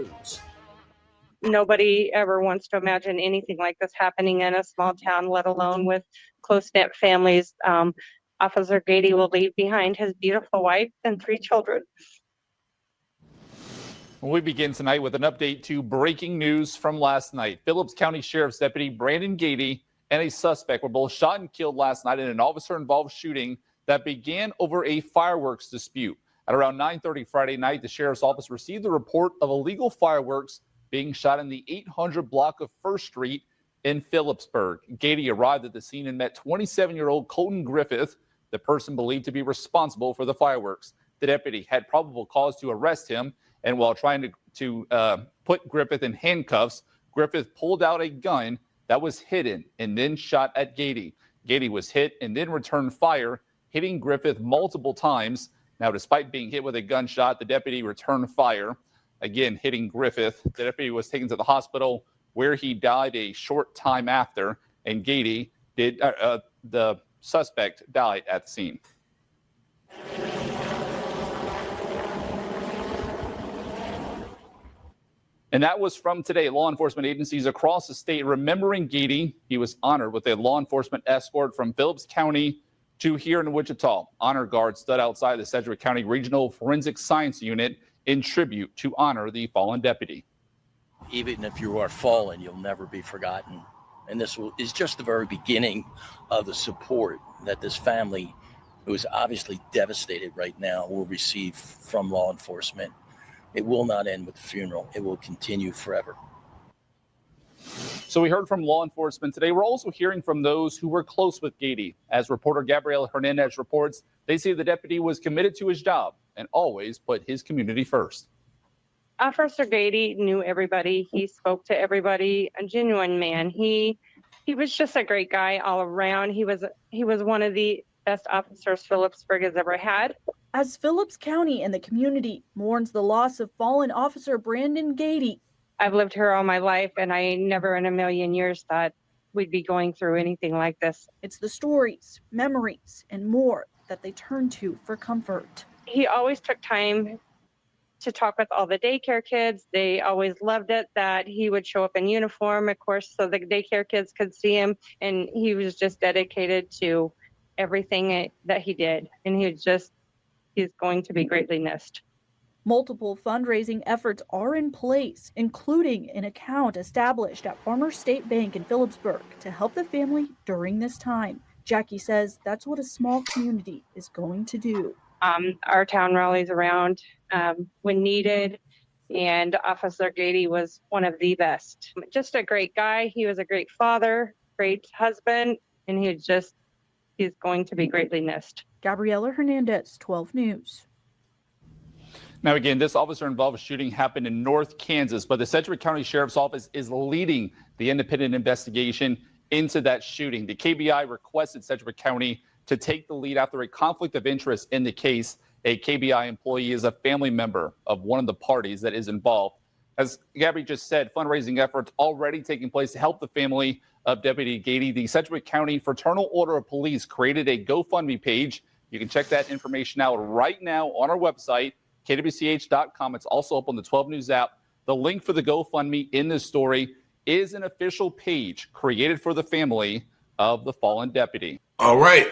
News. Nobody ever wants to imagine anything like this happening in a small town, let alone with close-knit families. Officer Gaede will leave behind his beautiful wife and 3 children. We begin tonight with an update to breaking news from last night. Phillips County Sheriff's Deputy Brandon Gaede and a suspect were both shot and killed last night in an officer-involved shooting that began over a fireworks dispute. At around 9:30 Friday night, the sheriff's office received a report of illegal fireworks being shot in the 800 block of First Street in Phillipsburg. Gaede arrived at the scene and met 27-year-old Kolton Griffith, the person believed to be responsible for the fireworks. The deputy had probable cause to arrest him, and while trying to put Griffith in handcuffs, Griffith pulled out a gun that was hidden and then shot at Gaede. Gaede was hit and then returned fire, hitting Griffith multiple times. Now, despite being hit with a gunshot, the deputy returned fire, again hitting Griffith. The deputy was taken to the hospital where he died a short time after, and Gaede the suspect died at the scene. And that was from today. Law enforcement agencies across the state remembering Gaede. He was honored with a law enforcement escort from Phillips County to here in Wichita. Honor guards stood outside the Sedgwick County Regional Forensic Science Unit in tribute to honor the fallen deputy. Even if you are fallen, you'll never be forgotten. And this is just the very beginning of the support that this family, who is obviously devastated right now, will receive from law enforcement. It will not end with the funeral. It will continue forever. So we heard from law enforcement today. We're also hearing from those who were close with Gaede. As reporter Gabriela Hernandez reports, they say the deputy was committed to his job and always put his community first. Officer Gaede knew everybody. He spoke to everybody, a genuine man. He was just a great guy all around. He was one of the best officers Phillipsburg has ever had. As Phillips County and the community mourns the loss of fallen Officer Brandon Gaede. I've lived here all my life, and I never in a million years thought we'd be going through anything like this. It's the stories, memories, and more that they turn to for comfort. He always took time to talk with all the daycare kids. They always loved it that he would show up in uniform, of course, so the daycare kids could see him. And he was just dedicated to everything that he did. And he's going to be greatly missed. Multiple fundraising efforts are in place, including an account established at Farmers State Bank in Phillipsburg to help the family during this time. Jackie says that's what a small community is going to do. Our town rallies around when needed, and Officer Gaede was one of the best. Just a great guy. He was a great father, great husband, and he's going to be greatly missed. Gabriela Hernandez, 12 News. Now, again, this officer-involved shooting happened in North Kansas, but the Sedgwick County Sheriff's Office is leading the independent investigation into that shooting. The KBI requested Sedgwick County to take the lead after a conflict of interest in the case. A KBI employee is a family member of one of the parties that is involved. As Gabby just said, fundraising efforts already taking place to help the family of Deputy Gaede. The Sedgwick County Fraternal Order of Police created a GoFundMe page. You can check that information out right now on our website, kwch.com. It's also up on the 12 News app. The link for the GoFundMe in this story is an official page created for the family of the fallen deputy. All right.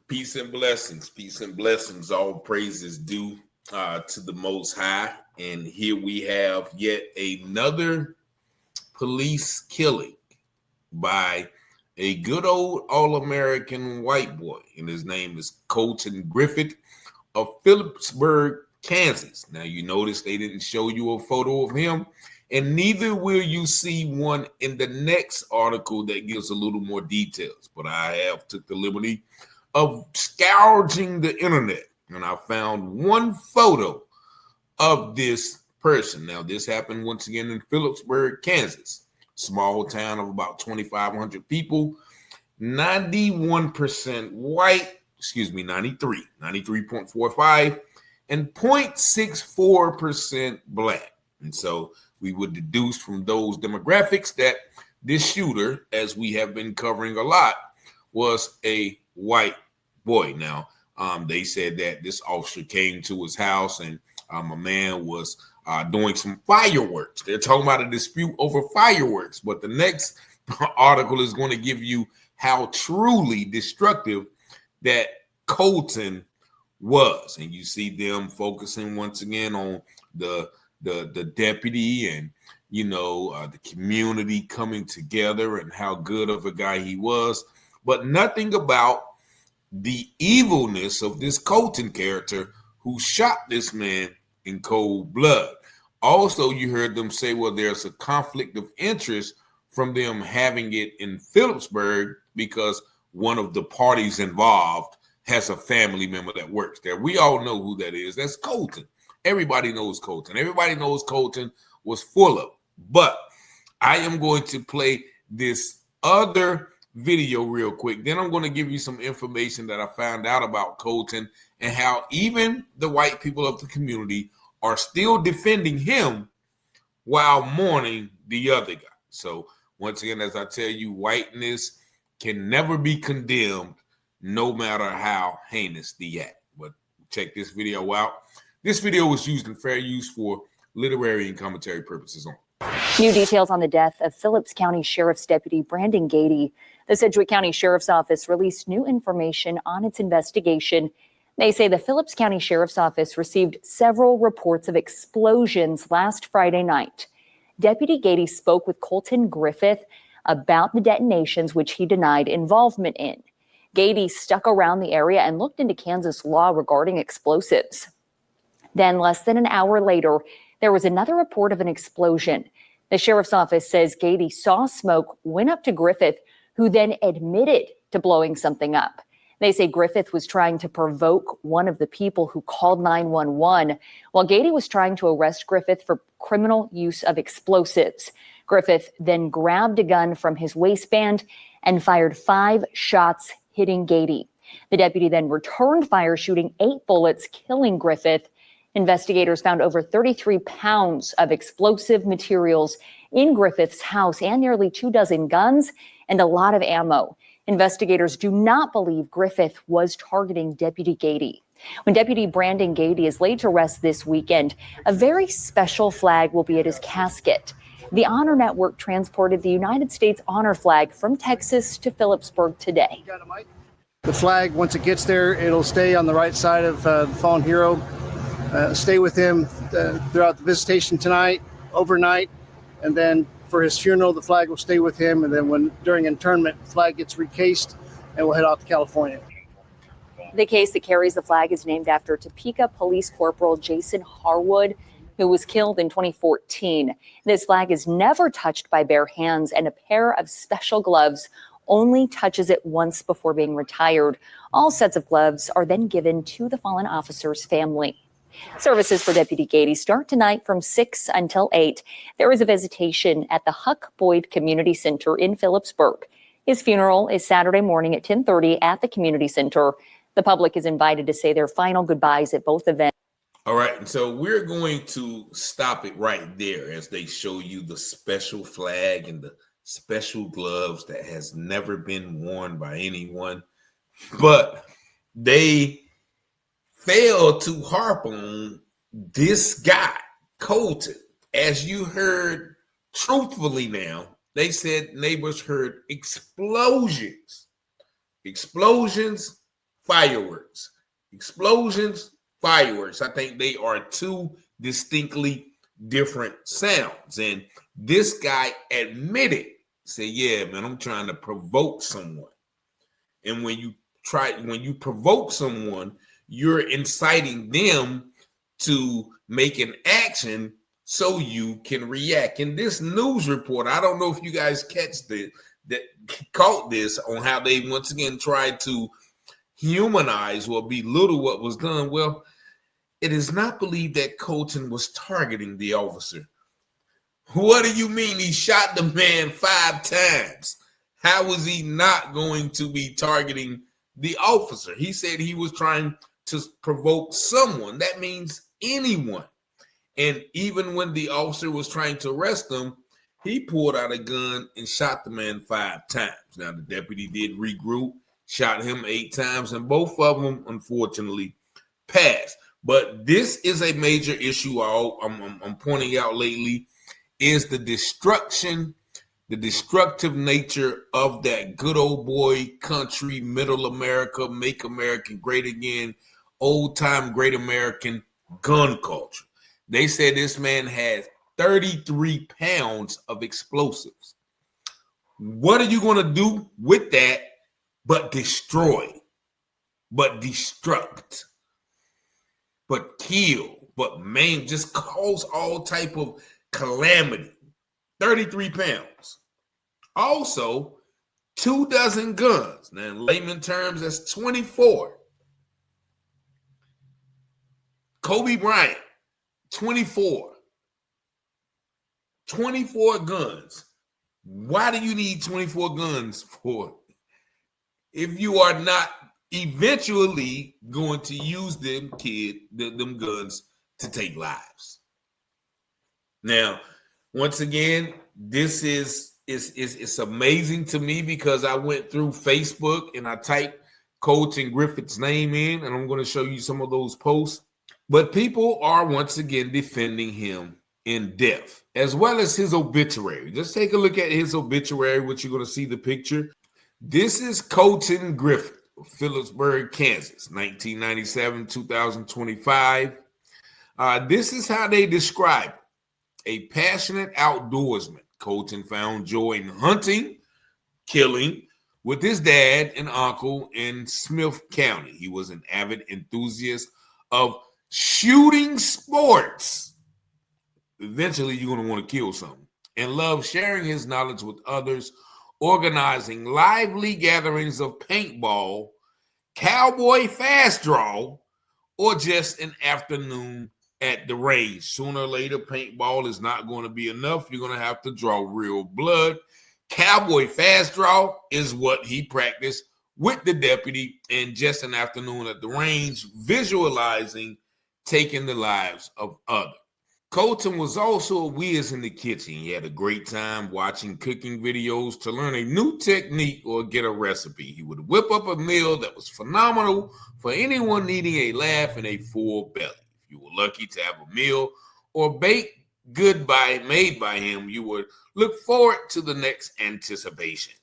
Peace and blessings. Peace and blessings. All praises due to the Most High. And here we have yet another police killing by a good old all-American white boy. And his name is Kolton Griffith of Phillipsburg, Kansas. Now, you notice they didn't show you a photo of him, and neither will you see one in the next article that gives a little more details. But I have took the liberty of scourging the internet, and I found one photo of this person. Now, this happened once again in Phillipsburg, Kansas, small town of about 2,500 people, 91% white, 93.45, and 0.64% black. And so we would deduce from those demographics that this shooter, as we have been covering a lot, was a white boy. Now, they said that this officer came to his house and A man was doing some fireworks. They're talking about a dispute over fireworks. But the next article is going to give you how truly destructive that Kolton was. And you see them focusing once again on the deputy and, the community coming together and how good of a guy he was. But nothing about the evilness of this Kolton character who shot this man in cold blood. Also, you heard them say, well, there's a conflict of interest from them having it in Phillipsburg because one of the parties involved has a family member that works there. We all know who that is. That's Kolton. Everybody knows Kolton. Everybody knows Kolton was full of. But I am going to play this other video real quick. Then I'm going to give you some information that I found out about Kolton and how even the white people of the community are still defending him while mourning the other guy. So once again, as I tell you, whiteness can never be condemned no matter how heinous the act. But check this video out. This video was used in fair use for literary and commentary purposes only. New details on the death of Phillips County Sheriff's Deputy Brandon Gaede. The Sedgwick County Sheriff's Office released new information on its investigation. They say the Phillips County Sheriff's Office received several reports of explosions last Friday night. Deputy Gaede spoke with Kolton Griffith about the detonations, which he denied involvement in. Gaede stuck around the area and looked into Kansas law regarding explosives. Then, less than an hour later, there was another report of an explosion. The sheriff's office says Gaede saw smoke, went up to Griffith, who then admitted to blowing something up. They say Griffith was trying to provoke one of the people who called 911, while Gaede was trying to arrest Griffith for criminal use of explosives. Griffith then grabbed a gun from his waistband and fired 5 shots, hitting Gaede. The deputy then returned fire, shooting 8 bullets, killing Griffith. Investigators found over 33 pounds of explosive materials in Griffith's house and nearly 24 guns and a lot of ammo. Investigators do not believe Griffith was targeting Deputy Gaede. When Deputy Brandon Gaede is laid to rest this weekend, a very special flag will be at his casket. The Honor Network transported the United States Honor flag from Texas to Phillipsburg today. The flag, once it gets there, it'll stay on the right side of the fallen hero. Stay with him throughout the visitation tonight, overnight, and then for his funeral, the flag will stay with him. And then during internment, the flag gets recased and we'll head out to California. The case that carries the flag is named after Topeka Police Corporal Jason Harwood, who was killed in 2014. This flag is never touched by bare hands, and a pair of special gloves only touches it once before being retired. All sets of gloves are then given to the fallen officer's family. Services for Deputy Gaede start tonight from 6 until 8. There is a visitation at the Huck Boyd Community Center in Phillipsburg. His funeral is Saturday morning at 10:30 at the community center. The public is invited to say their final goodbyes at both events. All right, and so we're going to stop it right there as they show you the special flag and the special gloves that has never been worn by anyone. But they failed to harp on this guy, Kolton. As you heard truthfully now, they said neighbors heard explosions, fireworks, explosions, fireworks. I think they are 2 distinctly different sounds. And this guy admitted, said, yeah, man, I'm trying to provoke someone. And when you provoke someone, you're inciting them to make an action so you can react. In this news report, I don't know if you guys caught this on how they once again tried to humanize or belittle what was done. Well, it is not believed that Kolton was targeting the officer. What do you mean he shot the man 5 times? How was he not going to be targeting the officer? He said he was trying to provoke someone. That means anyone. And even when the officer was trying to arrest him, he pulled out a gun and shot the man 5 times. Now, the deputy did regroup, shot him 8 times, and both of them, unfortunately, passed. But this is a major issue I'm pointing out lately, is the destructive nature of that good old boy country, middle America, make America great again, old time great American gun culture. They said this man has 33 pounds of explosives. What are you going to do with that but destroy, but destruct, but kill, but maim, just cause all type of calamity? 33 pounds. Also, 24 guns. Now, in layman terms, that's 24. Kobe Bryant, 24. 24 guns. Why do you need 24 guns for if you are not eventually going to use them guns to take lives? Now, once again, this is it's amazing to me because I went through Facebook and I typed Kolton Griffith's name in, and I'm going to show you some of those posts. But people are once again defending him in depth, as well as his obituary. Just take a look at his obituary, which you're going to see the picture. This is Kolton Griffith of Phillipsburg, Kansas, 1997, 2025. This is how they describe it. A passionate outdoorsman, Kolton found joy in hunting, killing with his dad and uncle in Smith County. He was an avid enthusiast of shooting sports. Eventually, you're going to want to kill something. And loved sharing his knowledge with others, organizing lively gatherings of paintball, cowboy fast draw, or just an afternoon at the range. Sooner or later, paintball is not going to be enough. You're going to have to draw real blood. Cowboy fast draw is what he practiced with the deputy, and just an afternoon at the range, visualizing taking the lives of others. Kolton was also a whiz in the kitchen. He had a great time watching cooking videos to learn a new technique or get a recipe. He would whip up a meal that was phenomenal for anyone needing a laugh and a full belly. If you were lucky to have a meal or baked good made by him, you would look forward to the next anticipation.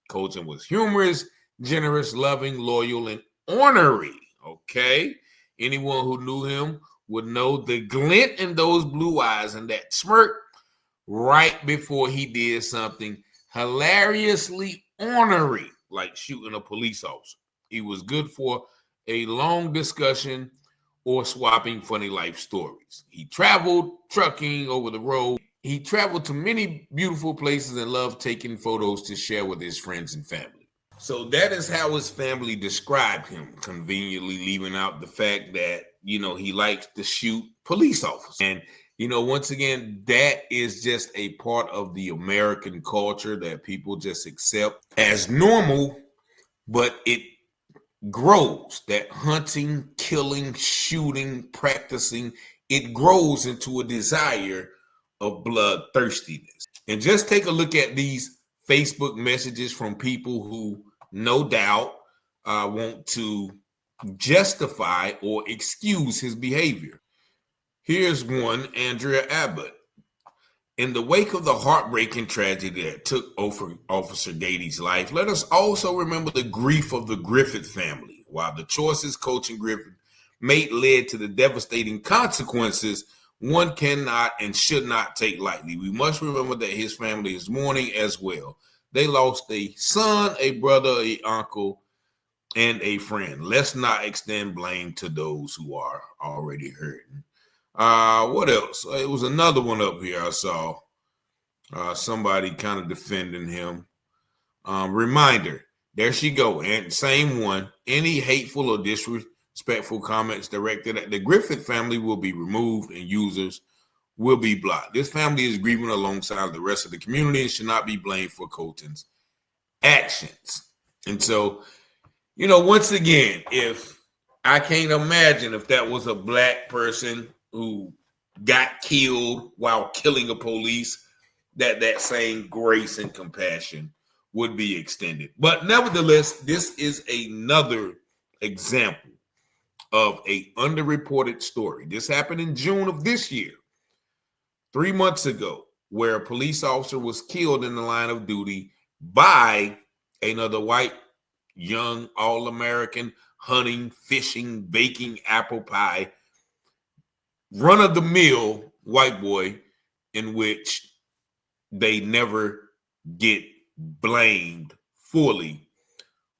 Kolton was humorous, generous, loving, loyal, and ornery. Okay? Anyone who knew him would know the glint in those blue eyes and that smirk right before he did something hilariously ornery, like shooting a police officer. He was good for a long discussion or swapping funny life stories. He traveled trucking over the road. He traveled to many beautiful places and loved taking photos to share with his friends and family. So that is how his family described him, conveniently leaving out the fact that, he likes to shoot police officers. And, once again, that is just a part of the American culture that people just accept as normal, but it grows. That hunting, killing, shooting, practicing, it grows into a desire of bloodthirstiness. And just take a look at these Facebook messages from people who no doubt want to justify or excuse his behavior. Here's one, Andrea Abbott. In the wake of the heartbreaking tragedy that took Officer Gaede's life, let us also remember the grief of the Griffith family. While the choices Kolton Griffith made led to the devastating consequences, one cannot and should not take lightly. We must remember that his family is mourning as well. They lost a son, a brother, a uncle, and a friend. Let's not extend blame to those who are already hurting. What else? It was another one up here I saw. Somebody kind of defending him. Reminder, there she go. And same one. Any hateful or disrespectful comments directed at the Griffith family will be removed and users will be blocked. This family is grieving alongside the rest of the community and should not be blamed for Kolton's actions. And so, once again, if I can't imagine if that was a black person who got killed while killing a police, that same grace and compassion would be extended. But nevertheless, this is another example of a underreported story. This happened in June of this year, 3 months ago, where a police officer was killed in the line of duty by another white, young, all-American, hunting, fishing, baking apple pie, run-of-the-mill white boy, in which they never get blamed fully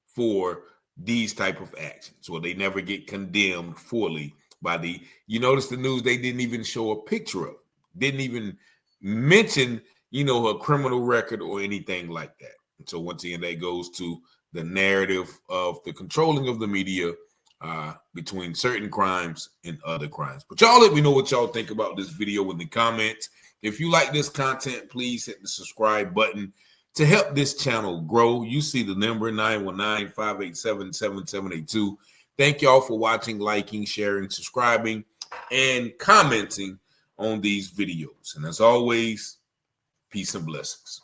for these type of actions, or they never get condemned fully by the, you notice the news, they didn't even show a picture of, didn't even mention, her criminal record or anything like that. And so once again, that goes to the narrative of the controlling of the media between certain crimes and other crimes. But y'all let me know what y'all think about this video in the comments. If you like this content, please hit the subscribe button to help this channel grow. You see the number 919-587-7782. Thank y'all for watching, liking, sharing, subscribing, and commenting on these videos. And as always, peace and blessings.